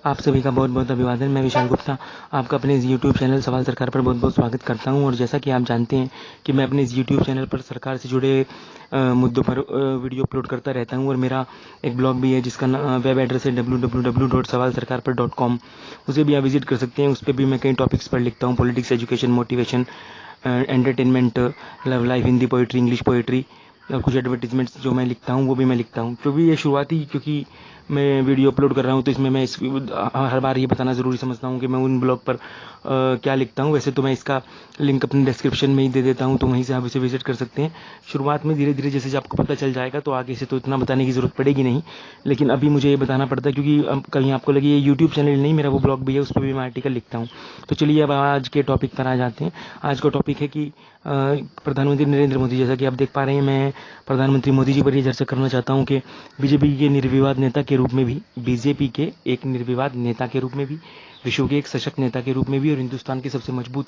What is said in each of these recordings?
आप सभी का बहुत बहुत अभिवादन। मैं विशाल गुप्ता आपका अपने इस यूट्यूब चैनल सवाल सरकार पर बहुत बहुत स्वागत करता हूं। और जैसा कि आप जानते हैं कि मैं अपने इस यूट्यूब चैनल पर सरकार से जुड़े मुद्दों पर वीडियो अपलोड करता रहता हूं। और मेरा एक ब्लॉग भी है जिसका वेब एड्रेस है www.sawalsarkar.com। उसे भी आप विजिट कर सकते हैं। उस पर भी मैं कई टॉपिक्स पर लिखता हूँ, politics, education, motivation, entertainment, love life, Hindi poetry, English poetry, और कुछ एडवर्टीजमेंट्स जो मैं लिखता हूँ वो भी मैं लिखता हूँ। तो भी ये शुरुआती, क्योंकि मैं वीडियो अपलोड कर रहा हूँ तो इसमें मैं हर बार ये बताना ज़रूरी समझता हूँ कि मैं उन ब्लॉग पर क्या लिखता हूँ। वैसे तो मैं इसका लिंक अपने डिस्क्रिप्शन में ही दे देता हूँ, तो वहीं से आप इसे विजिट कर सकते हैं। शुरुआत में धीरे धीरे जैसे आपको पता चल जाएगा तो आगे से तो इतना बताने की ज़रूरत पड़ेगी नहीं, लेकिन अभी मुझे ये बताना पड़ता है क्योंकि कहीं आपको लगे ये यूट्यूब चैनल नहीं, मेरा वो ब्लॉग भी है, उस पर भी मैं आर्टिकल लिखता हूँ। तो चलिए अब आज के टॉपिक पर आ जाते हैं। आज का टॉपिक है कि प्रधानमंत्री नरेंद्र मोदी, जैसा कि आप देख पा रहे हैं, मैं प्रधानमंत्री मोदी जी पर ये चर्चा करना चाहता हूँ कि बीजेपी के निर्विवाद नेता के रूप में भी, बीजेपी के एक निर्विवाद नेता के रूप में भी, विश्व के एक सशक्त नेता के रूप में भी और हिंदुस्तान के सबसे मजबूत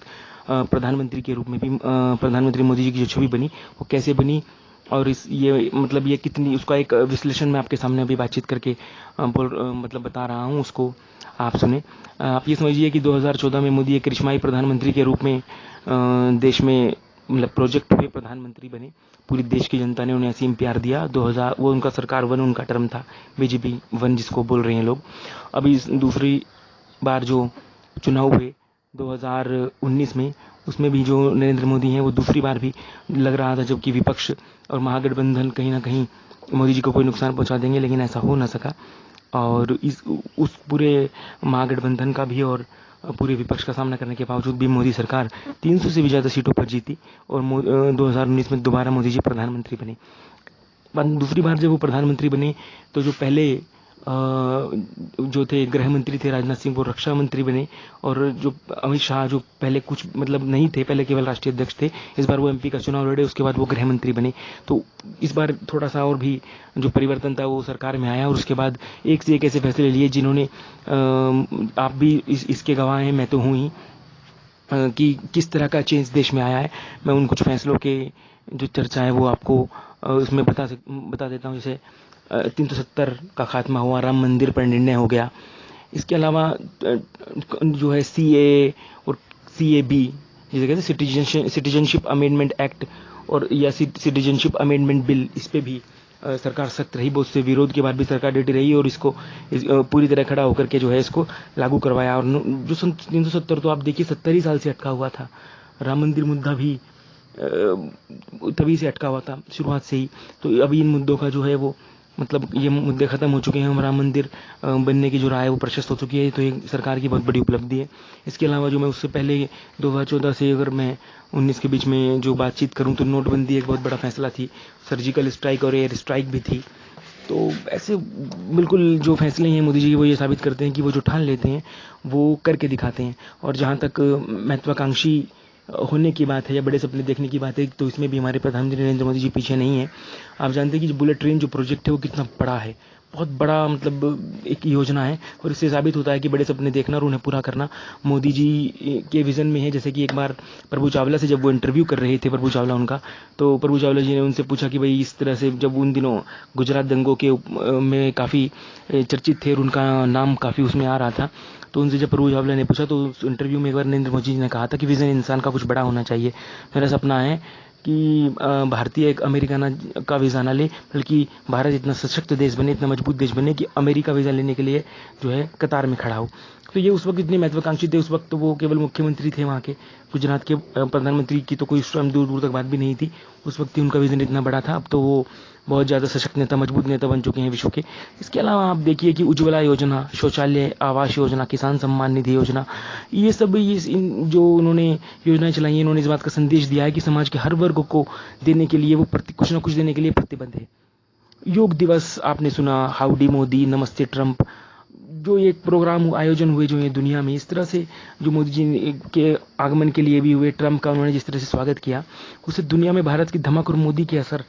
प्रधानमंत्री के रूप में भी प्रधानमंत्री मोदी जी की जो छवि बनी वो कैसे बनी, और इस ये मतलब ये कितनी, उसका एक विश्लेषण मैं आपके सामने अभी बातचीत करके मतलब बता रहा हूँ, उसको आप सुने। आप ये समझिए कि 2014 में मोदी एक करिश्माई प्रधानमंत्री के रूप में देश में मतलब प्रोजेक्ट हुए, प्रधानमंत्री बने। पूरी देश की जनता ने उन्हें असीम प्यार दिया। 2000 वो उनका सरकार वन उनका टर्म था, बीजेपी वन जिसको बोल रहे हैं लोग। अभी दूसरी बार जो चुनाव हुए 2019 में, उसमें भी जो नरेंद्र मोदी हैं वो दूसरी बार भी लग रहा था, जबकि विपक्ष और महागठबंधन कहीं ना कहीं मोदी जी को कोई नुकसान पहुंचा देंगे, लेकिन ऐसा हो ना सका। और उस पूरे महागठबंधन का भी और पूरे विपक्ष का सामना करने के बावजूद भी मोदी सरकार 300 से भी ज़्यादा सीटों पर जीती और 2019 में दोबारा मोदी जी प्रधानमंत्री बने। दूसरी बार जब वो प्रधानमंत्री बने तो जो पहले जो थे गृह मंत्री थे राजनाथ सिंह, वो रक्षा मंत्री बने। और जो अमित शाह जो पहले कुछ मतलब नहीं थे, पहले केवल राष्ट्रीय अध्यक्ष थे, इस बार वो एमपी का चुनाव लड़े, उसके बाद वो गृह मंत्री बने। तो इस बार थोड़ा सा और भी जो परिवर्तन था वो सरकार में आया। और उसके बाद एक से एक ऐसे फैसले लिए जिन्होंने आप भी इसके गवाह हैं, मैं तो हूँ ही, कि किस तरह का चेंज देश में आया है। मैं उन कुछ फैसलों के जो चर्चा है वो आपको उसमें बता देता हूँ। जैसे 370 का खात्मा हुआ, राम मंदिर पर निर्णय हो गया। इसके अलावा जो है सीए और सीएबी, जिसे कहते हैं सिटीजनशिप अमेंडमेंट एक्ट, और या सिटीजनशिप अमेंडमेंट बिल, इस पे भी सरकार सख्त रही। बहुत से विरोध के बाद भी सरकार डटी रही और इसको पूरी तरह खड़ा होकर के जो है इसको लागू करवाया। और जो 370 तो आप देखिए 70 ही साल से अटका हुआ था। राम मंदिर मुद्दा भी तभी से अटका हुआ था, शुरुआत से ही। तो अभी इन मुद्दों का जो है वो मतलब ये मुद्दे खत्म हो चुके हैं। राम मंदिर बनने की जो राय है वो प्रशस्त हो चुकी है। तो ये सरकार की बहुत बड़ी उपलब्धि है। इसके अलावा जो मैं उससे पहले 2014 से अगर मैं 19 के बीच में जो बातचीत करूं तो नोटबंदी एक बहुत बड़ा फैसला थी, सर्जिकल स्ट्राइक और एयर स्ट्राइक भी थी। तो ऐसे बिल्कुल जो फैसले हैं मोदी जी वो ये साबित करते हैं कि वो जो ठान लेते हैं वो करके दिखाते हैं। और जहाँ तक महत्वाकांक्षी होने की बात है या बड़े सपने देखने की बात है, तो इसमें भी हमारे प्रधानमंत्री नरेंद्र मोदी जी पीछे नहीं है। आप जानते हैं कि जो बुलेट ट्रेन जो प्रोजेक्ट है वो कितना बड़ा है, बहुत बड़ा मतलब एक योजना है। और इससे साबित होता है कि बड़े सपने देखना और उन्हें पूरा करना मोदी जी के विजन में है। जैसे कि एक बार प्रभु चावला से जब वो इंटरव्यू कर रहे थे, प्रभु चावला उनका, तो प्रभु चावला जी ने उनसे पूछा कि भाई इस तरह से, जब उन दिनों गुजरात दंगों के में काफ़ी चर्चित थे और उनका नाम काफ़ी उसमें आ रहा था, तो उनसे जब प्रभु चावला ने पूछा तो उस इंटरव्यू में एक बार नरेंद्र मोदी जी ने कहा था कि विजन इंसान का कुछ बड़ा होना चाहिए। मेरा सपना है कि भारतीय एक अमेरिका का वीज़ा ना ले, बल्कि भारत इतना सशक्त देश बने, इतना मजबूत देश बने कि अमेरिका वीज़ा लेने के लिए जो है कतार में खड़ा हो। तो ये उस वक्त इतने महत्वाकांक्षी थे। उस वक्त तो वो केवल मुख्यमंत्री थे वहाँ के, गुजरात के। प्रधानमंत्री की तो कोई स्वयं दूर दूर तक बात भी नहीं थी। उस वक्त ही उनका विजन इतना बड़ा था। अब तो वो बहुत ज़्यादा सशक्त नेता, मजबूत नेता बन चुके हैं विश्व के। इसके अलावा आप देखिए कि उज्ज्वला योजना, शौचालय आवास योजना, किसान सम्मान निधि योजना, ये सब जो उन्होंने योजनाएं चलाई हैं, इन्होंने इस बात का संदेश दिया है कि समाज के हर वर्ग को देने के लिए वो कुछ ना कुछ देने के लिए प्रतिबद्ध है। योग दिवस आपने सुना, हाउडी मोदी, नमस्ते ट्रंप, जो एक प्रोग्राम आयोजन हुए जो ये दुनिया में, इस तरह से जो मोदी जी के आगमन के लिए भी हुए, ट्रंप का उन्होंने जिस तरह से स्वागत किया, उससे दुनिया में भारत की धमक और मोदी के असर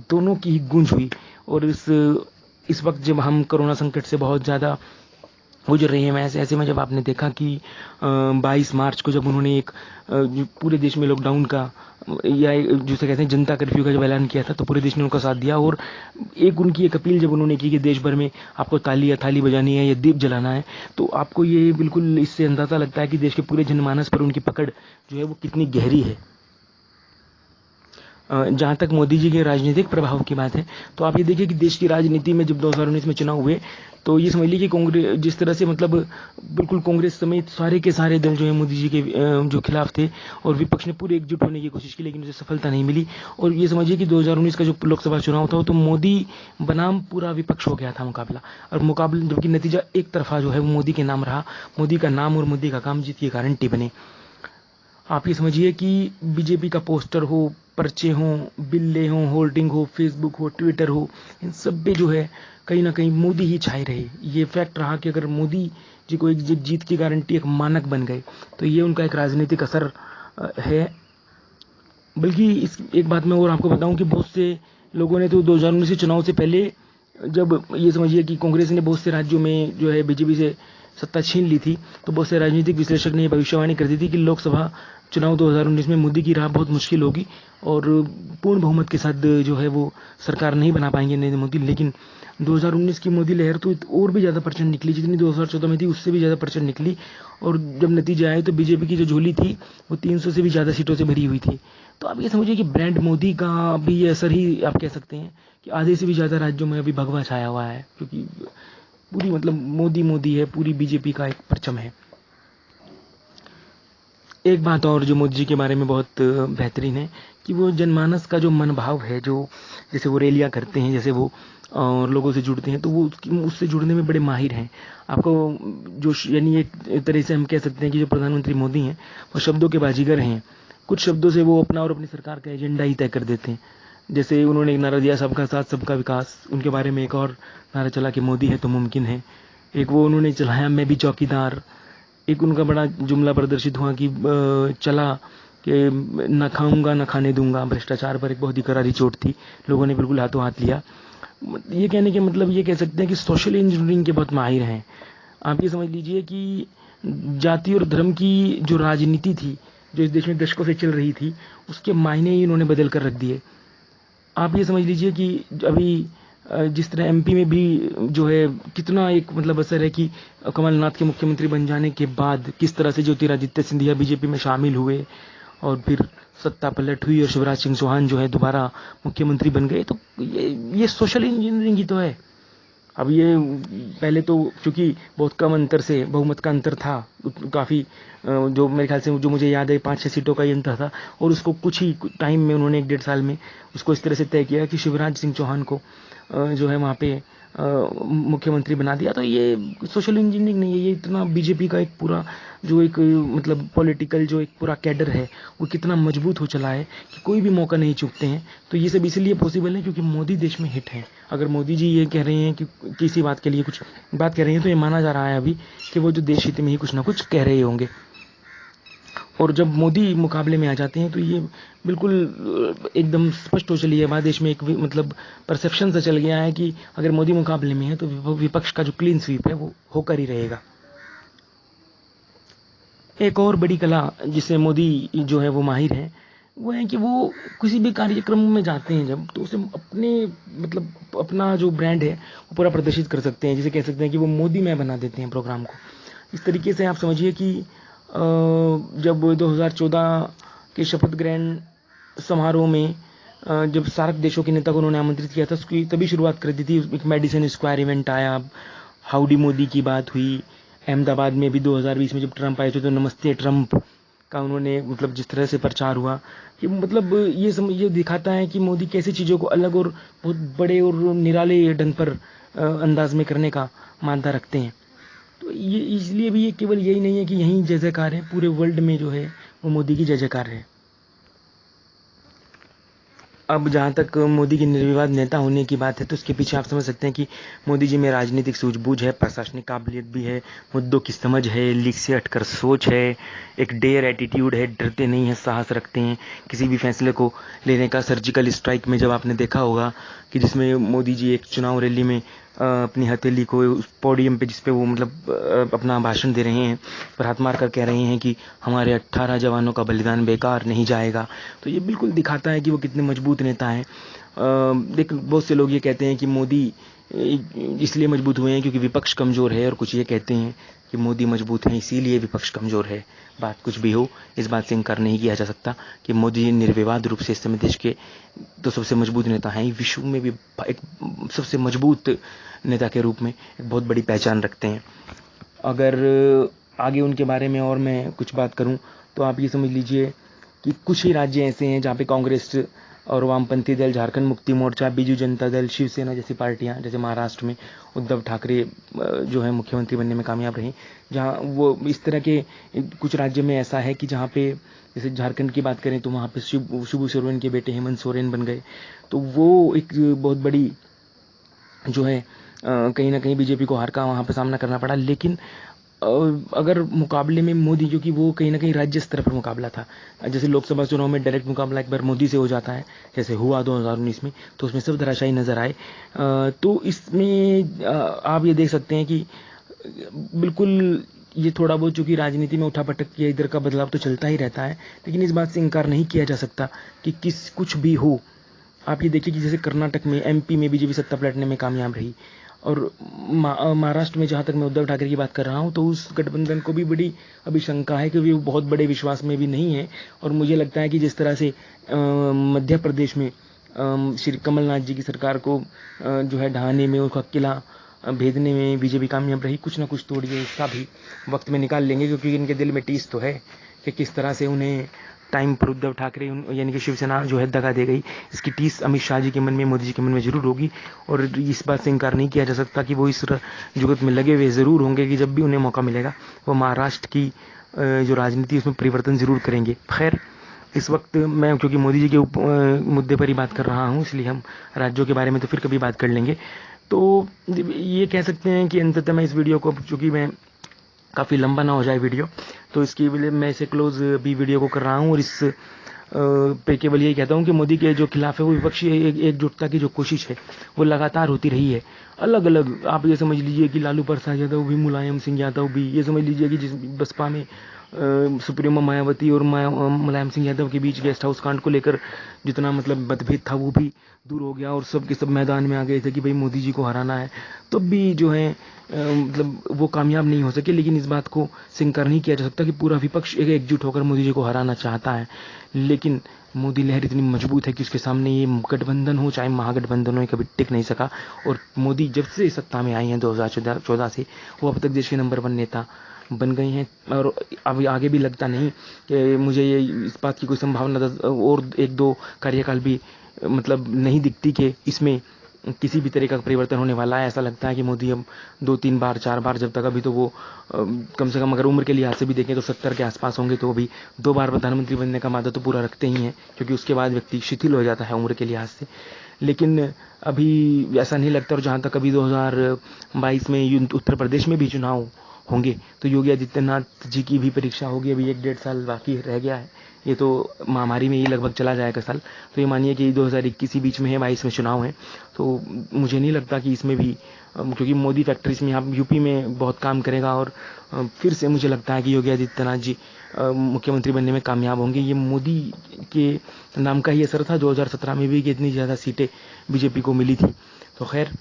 दोनों की ही गूंज हुई। और इस वक्त जब हम कोरोना संकट से बहुत ज़्यादा गुजर रही है। मैं ऐसे में जब आपने देखा कि 22 मार्च को जब उन्होंने एक जो पूरे देश में लॉकडाउन का या जिसे कहते हैं जनता कर्फ्यू का जब ऐलान किया था, तो पूरे देश ने उनका साथ दिया। और एक उनकी एक अपील जब उन्होंने की कि देश भर में आपको ताली या थाली बजानी है या दीप जलाना है, तो आपको ये बिल्कुल इससे अंदाजा लगता है कि देश के पूरे जनमानस पर उनकी पकड़ जो है वो कितनी गहरी है। जहां तक मोदी जी के राजनीतिक प्रभाव की बात है, तो आप ये देखिए कि देश की राजनीति में जब 2019 में चुनाव हुए, तो ये समझ लीजिए कि कांग्रेस जिस तरह से मतलब बिल्कुल कांग्रेस समेत सारे के सारे दल जो है मोदी जी के जो खिलाफ थे, और विपक्ष ने पूरे एकजुट होने की कोशिश की, लेकिन उसे सफलता नहीं मिली। और ये समझिए कि 2019 का जो लोकसभा चुनाव था, तो मोदी बनाम पूरा विपक्ष हो गया था मुकाबला, और मुकाबले जबकि नतीजा एक तरफा जो है वो मोदी के नाम रहा। मोदी का नाम और मोदी का काम जीत के गारंटी बने। आप ये समझिए कि बीजेपी का पोस्टर हो, पर्चे हों, बिल्ले हों, होर्डिंग हो, फेसबुक हो, ट्विटर हो, इन सब पे जो है कहीं ना कहीं मोदी ही छाए रहे। ये फैक्ट रहा कि अगर मोदी जी को एक जीत की गारंटी एक मानक बन गए, तो ये उनका एक राजनीतिक असर है। बल्कि इस एक बात मैं और आपको बताऊं कि बहुत से लोगों ने तो 2019 के चुनाव से पहले, जब ये समझिए कि कांग्रेस ने बहुत से राज्यों में जो है बीजेपी से सत्ता छीन ली थी, तो बहुत से राजनीतिक विश्लेषक ने भविष्यवाणी कर दी थी कि लोकसभा चुनाव 2019 में मोदी की राह बहुत मुश्किल होगी और पूर्ण बहुमत के साथ जो है वो सरकार नहीं बना पाएंगे नरेंद्र मोदी। लेकिन 2019 की मोदी लहर तो और भी ज़्यादा प्रचंड निकली, जितनी 2014 में थी उससे भी ज़्यादा प्रचंड निकली। और जब नतीजे आए तो बीजेपी की जो झोली थी वो 300 से भी ज़्यादा सीटों से भरी हुई थी। तो आप ये समझिए कि ब्रांड मोदी का भी ये असर ही आप कह सकते हैं कि आधे से भी ज़्यादा राज्यों में अभी भगवा छाया हुआ है, क्योंकि पूरी मतलब मोदी मोदी है, पूरी बीजेपी का एक परचम है। एक बात और जो मोदी जी के बारे में बहुत बेहतरीन है कि वो जनमानस का जो मनोभाव है, जो जैसे वो रैलियां करते हैं, जैसे वो और लोगों से जुड़ते हैं, तो वो उससे जुड़ने में बड़े माहिर हैं। आपको जो यानी एक तरह से हम कह सकते हैं कि जो प्रधानमंत्री मोदी हैं वो शब्दों के बाजीगर हैं। कुछ शब्दों से वो अपना और अपनी सरकार का एजेंडा ही तय कर देते हैं। जैसे उन्होंने एक नारा दिया, सबका साथ सबका विकास। उनके बारे में एक और नारा चला कि मोदी है तो मुमकिन है। एक वो उन्होंने चलाया, मैं भी चौकीदार। एक उनका बड़ा जुमला प्रदर्शित हुआ कि चला कि न खाऊंगा न खाने दूंगा। भ्रष्टाचार पर एक बहुत ही करारी चोट थी, लोगों ने बिल्कुल हाथों हाथ लिया। ये कहने के मतलब ये कह सकते हैं कि सोशल इंजीनियरिंग के बहुत माहिर हैं। आप ये समझ लीजिए कि जाति और धर्म की जो राजनीति थी, जो इस देश में दशकों से चल रही थी, उसके मायने ही इन्होंने बदल कर रख दिए। आप ये समझ लीजिए कि अभी जिस तरह एमपी में भी जो है कितना एक मतलब असर है कि कमलनाथ के मुख्यमंत्री बन जाने के बाद किस तरह से ज्योतिरादित्य सिंधिया बीजेपी में शामिल हुए और फिर सत्ता पलट हुई और शिवराज सिंह चौहान जो है दोबारा मुख्यमंत्री बन गए। तो ये सोशल इंजीनियरिंग ही तो है। अब ये पहले तो चूंकि बहुत कम अंतर से बहुमत का अंतर था, काफ़ी जो मेरे ख्याल से जो मुझे याद है 5-6 सीटों का ही अंतर था, और उसको कुछ ही टाइम में उन्होंने 1-1.5 साल में उसको इस तरह से तय किया कि शिवराज सिंह चौहान को जो है वहाँ पे मुख्यमंत्री बना दिया। तो ये सोशल इंजीनियरिंग नहीं है, ये इतना बीजेपी का एक पूरा जो एक मतलब पॉलिटिकल जो एक पूरा कैडर है वो कितना मजबूत हो चला है कि कोई भी मौका नहीं चूकते हैं। तो ये सब इसलिए पॉसिबल है क्योंकि मोदी देश में हिट है। अगर मोदी जी ये कह रहे हैं कि किसी बात के लिए कुछ बात कह रहे हैं, तो ये माना जा रहा है अभी कि वो जो देश हित में ही कुछ ना कुछ कह रहे होंगे। और जब मोदी मुकाबले में आ जाते हैं तो ये बिल्कुल एकदम स्पष्ट हो चली है बात। देश में एक मतलब परसेप्शन सा चल गया है कि अगर मोदी मुकाबले में है तो विपक्ष का जो क्लीन स्वीप है वो होकर ही रहेगा। एक और बड़ी कला जिसे मोदी जो है वो माहिर है, वो है कि वो किसी भी कार्यक्रम में जाते हैं जब, तो उसे अपने मतलब अपना जो ब्रांड है वो पूरा प्रदर्शित कर सकते हैं। जिसे कह सकते हैं कि वो मोदी में बना देते हैं प्रोग्राम को। इस तरीके से आप समझिए कि जब 2014 के शपथ ग्रहण समारोह में जब सार्क देशों के नेता को उन्होंने आमंत्रित किया था, उसकी तभी शुरुआत कर दी थी। एक मेडिसन स्क्वायर इवेंट आया, हाउडी मोदी की बात हुई। अहमदाबाद में भी 2020 में जब ट्रंप आए थे तो नमस्ते ट्रंप का उन्होंने मतलब जिस तरह से प्रचार हुआ कि मतलब ये दिखाता है कि मोदी कैसी चीज़ों को अलग और बहुत बड़े और निराले ढंग पर अंदाज में करने का मानता रखते हैं। तो ये इसलिए भी ये केवल यही नहीं है कि यहीं जय जयकार है, पूरे वर्ल्ड में जो है वो मोदी की जय जयकार है। अब जहाँ तक मोदी की निर्विवाद नेता होने की बात है, तो उसके पीछे आप समझ सकते हैं कि मोदी जी में राजनीतिक सूझबूझ है, प्रशासनिक काबिलियत भी है, मुद्दों की समझ है, लीक से हटकर सोच है, एक डेयर एटीट्यूड है, डरते नहीं है, साहस रखते हैं किसी भी फैसले को लेने का। सर्जिकल स्ट्राइक में जब आपने देखा होगा कि जिसमें मोदी जी एक चुनाव रैली में अपनी हथेली को उस पोडियम पे जिस पे वो मतलब अपना भाषण दे रहे हैं पर हाथ मार कर कह रहे हैं कि हमारे 18 जवानों का बलिदान बेकार नहीं जाएगा। तो ये बिल्कुल दिखाता है कि वो कितने मजबूत नेता हैं। देख, बहुत से लोग ये कहते हैं कि मोदी इसलिए मजबूत हुए हैं क्योंकि विपक्ष कमज़ोर है, और कुछ ये कहते हैं कि मोदी मजबूत हैं इसीलिए विपक्ष कमज़ोर है। बात कुछ भी हो, इस बात से इनकार नहीं किया जा सकता कि मोदी जी निर्विवाद रूप से इस समय देश के तो सबसे मजबूत नेता हैं, विश्व में भी एक सबसे मजबूत नेता के रूप में एक बहुत बड़ी पहचान रखते हैं। अगर आगे उनके बारे में और मैं कुछ बात करूं तो आप ये समझ लीजिए कि कुछ ही राज्य ऐसे हैं जहाँ पे कांग्रेस और वामपंथी दल, झारखंड मुक्ति मोर्चा, बीजू जनता दल, शिवसेना जैसी पार्टियां, जैसे महाराष्ट्र में उद्धव ठाकरे जो है मुख्यमंत्री बनने में कामयाब रहे, जहां वो इस तरह के कुछ राज्य में ऐसा है कि जहां पे जैसे झारखंड की बात करें तो वहां पे शिबू सोरेन के बेटे हेमंत सोरेन बन गए। तो वो एक बहुत बड़ी जो है कहीं ना कहीं बीजेपी को हार का वहां पर सामना करना पड़ा। लेकिन अगर मुकाबले में मोदी, जो कि वो कहीं ना कहीं राज्य स्तर पर मुकाबला था, जैसे लोकसभा चुनाव में डायरेक्ट मुकाबला एक बार मोदी से हो जाता है जैसे हुआ 2019 में, तो उसमें सब धराशायी नजर आए। तो इसमें आप ये देख सकते हैं कि बिल्कुल ये थोड़ा बहुत चूंकि राजनीति में उठापटक किया, इधर का बदलाव तो चलता ही रहता है, लेकिन इस बात से इनकार नहीं किया जा सकता कि कुछ भी हो। आप ये देखिए कि जैसे कर्नाटक में, एमपी में बीजेपी सत्ता पलटने में कामयाब रही, और महाराष्ट्र में जहां तक मैं उद्धव ठाकरे की बात कर रहा हूं तो उस गठबंधन को भी बड़ी अभी शंका है, क्योंकि वो बहुत बड़े विश्वास में भी नहीं है। और मुझे लगता है कि जिस तरह से मध्य प्रदेश में श्री कमलनाथ जी की सरकार को जो है ढहाने में, उसका किला भेदने में बीजेपी कामयाब रही, कुछ ना कुछ तोड़िए इसका भी वक्त में निकाल लेंगे, क्योंकि इनके दिल में टीस तो है कि किस तरह से उन्हें टाइम पर उद्धव ठाकरे यानी कि शिवसेना जो है दगा दे गई। इसकी टीस अमित शाह जी के मन में, मोदी जी के मन में जरूर होगी, और इस बात से इनकार नहीं किया जा सकता कि वो इस जुगत में लगे हुए जरूर होंगे कि जब भी उन्हें मौका मिलेगा वो महाराष्ट्र की जो राजनीति उसमें परिवर्तन जरूर करेंगे। खैर, इस वक्त मैं क्योंकि मोदी जी के मुद्दे पर ही बात कर रहा हूँ, इसलिए हम राज्यों के बारे में तो फिर कभी बात कर लेंगे। तो ये कह सकते हैं कि अंततः मैं इस वीडियो को, चूंकि मैं काफ़ी लंबा ना हो जाए वीडियो, तो इसकी मैं इसे क्लोज भी वीडियो को कर रहा हूँ, और इस पे केवल यही कहता हूँ कि मोदी के जो खिलाफ है वो विपक्षी एकजुटता की जो कोशिश है वो लगातार होती रही है। अलग अलग आप ये समझ लीजिए कि लालू प्रसाद यादव भी, मुलायम सिंह यादव भी, ये समझ लीजिए कि जिस बसपा में सुप्रीमो मायावती और मुलायम सिंह यादव के बीच गेस्ट हाउस कांड को लेकर जितना मतलब मतभेद था वो भी दूर हो गया, और सब के सब मैदान में आ गए थे कि भाई मोदी जी को हराना है। तो भी जो है मतलब वो कामयाब नहीं हो सके, लेकिन इस बात को इनकार नहीं किया जा सकता कि पूरा विपक्ष एकजुट होकर मोदी जी को हराना चाहता है। लेकिन मोदी लहर इतनी मजबूत है कि उसके सामने ये गठबंधन हो चाहे महागठबंधन हो, कभी टिक नहीं सका। और मोदी जब से सत्ता में आई हैं 2014 से, वो अब तक देश के नंबर 1 नेता बन गई हैं, और अब आगे भी लगता नहीं कि मुझे ये इस बात की कोई संभावना और 1-2 कार्यकाल भी मतलब नहीं दिखती कि इसमें किसी भी तरह का परिवर्तन होने वाला है। ऐसा लगता है कि मोदी अब 2-3 बार 4 बार, जब तक अभी तो वो कम से कम अगर उम्र के लिहाज से भी देखें तो 70 के आसपास होंगे, तो अभी 2 बार प्रधानमंत्री बनने का मादा तो पूरा रखते ही हैं, क्योंकि उसके बाद व्यक्ति शिथिल हो जाता है उम्र के लिहाज से। लेकिन अभी ऐसा नहीं लगता। और जहाँ तक अभी 2022 में उत्तर प्रदेश में भी चुनाव होंगे तो योगी आदित्यनाथ जी की भी परीक्षा होगी। अभी 1-1.5 साल बाकी रह गया है, ये तो महामारी में ही लगभग चला जाएगा साल। तो ये मानिए कि 2021 बीच में है, 22 में चुनाव है, तो मुझे नहीं लगता कि इसमें भी, क्योंकि मोदी फैक्टर इसमें यहाँ यूपी में बहुत काम करेगा, और फिर से मुझे लगता है कि योगी आदित्यनाथ जी मुख्यमंत्री बनने में कामयाब होंगे। ये मोदी के नाम का ही असर था 2017 में भी कि इतनी ज़्यादा सीटें बीजेपी को मिली थी। तो खैर,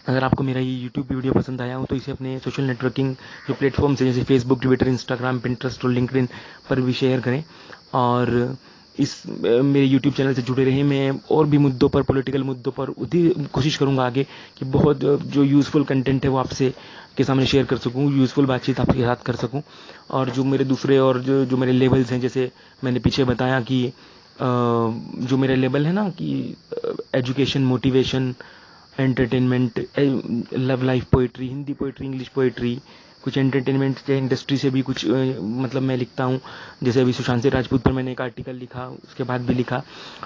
अगर आपको मेरा ये YouTube वीडियो पसंद आया हो तो इसे अपने सोशल नेटवर्किंग जो प्लेटफॉर्म्स हैं जैसे फेसबुक, ट्विटर, इंस्टाग्राम, पिंटरेस्ट और लिंक्डइन पर भी शेयर करें, और इस मेरे YouTube चैनल से जुड़े रहें। मैं और भी मुद्दों पर, पॉलिटिकल मुद्दों पर उतनी कोशिश करूंगा आगे कि बहुत जो यूज़फुल कंटेंट है वो आपसे के सामने शेयर कर सकूं, यूज़फुल बातचीत आपके साथ कर सकूं। और जो मेरे दूसरे और जो मेरे लेवल्स हैं, जैसे मैंने पीछे बताया कि जो मेरे लेवल है ना कि education, motivation, entertainment, love life poetry, Hindi poetry, English poetry, कुछ एंटरटेनमेंट के इंडस्ट्री से भी कुछ मतलब मैं लिखता हूँ। जैसे अभी सुशांत सिंह राजपूत पर मैंने एक आर्टिकल लिखा, उसके बाद भी लिखा,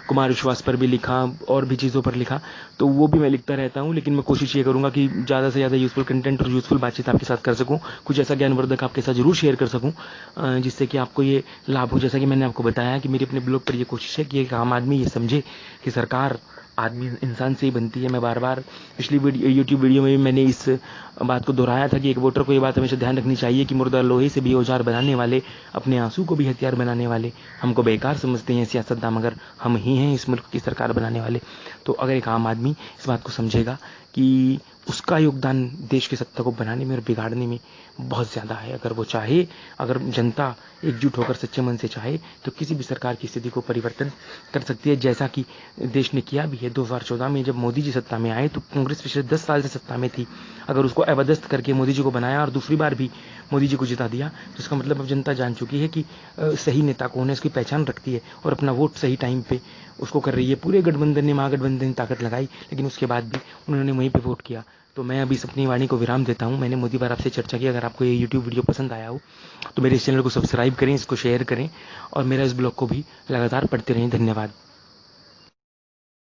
कुमार विश्वास पर भी लिखा, और भी चीज़ों पर लिखा, तो वो भी मैं लिखता रहता हूँ। लेकिन मैं कोशिश ये करूँगा कि ज़्यादा से ज़्यादा यूज़फुल कंटेंट और यूज़फुल बातचीत आपके साथ कर सकूँ, कुछ ऐसा ज्ञानवर्धक आपके साथ जरूर शेयर कर सकूँ जिससे कि आपको ये लाभ हो। जैसा कि मैंने आपको बताया कि मेरी अपने ब्लॉग पर ये कोशिश है कि एक आम आदमी ये समझे कि सरकार आदमी इंसान से ही बनती है। मैं बार बार पिछली यूट्यूब वीडियो में भी मैंने इस बात को दोहराया था कि एक वोटर को ये बात हमेशा ध्यान रखनी चाहिए कि मुर्दा लोहे से भी औजार बनाने वाले, अपने आंसू को भी हथियार बनाने वाले हमको बेकार समझते हैं सियासतदान, मगर हम ही हैं इस मुल्क की सरकार बनाने वाले। तो अगर एक आम आदमी इस बात को समझेगा कि उसका योगदान देश की सत्ता को बनाने में और बिगाड़ने में बहुत ज़्यादा है, अगर वो चाहे, अगर जनता एकजुट होकर सच्चे मन से चाहे तो किसी भी सरकार की स्थिति को परिवर्तन कर सकती है, जैसा कि देश ने किया भी है। 2014 में जब मोदी जी सत्ता में आए तो कांग्रेस पिछले 10 साल से सत्ता में थी, अगर उसको अबदस्त करके मोदी जी को बनाया और दूसरी बार भी मोदी जी को जिता दिया तो इसका मतलब अब जनता जान चुकी है कि सही नेता कौन है, उसकी पहचान रखती है और अपना वोट सही टाइम पे उसको कर रही है। पूरे गठबंधन ने, महागठबंधन ने ताकत लगाई, लेकिन उसके बाद भी उन्होंने वहीं पे वोट किया। तो मैं अभी अपनी वाणी को विराम देता हूँ। मैंने मोदी पर आपसे चर्चा की। अगर आपको ये यूट्यूब वीडियो पसंद आया हो तो मेरे इस चैनल को सब्सक्राइब करें, इसको शेयर करें और मेरा इस ब्लॉग को भी लगातार पढ़ते रहें। धन्यवाद।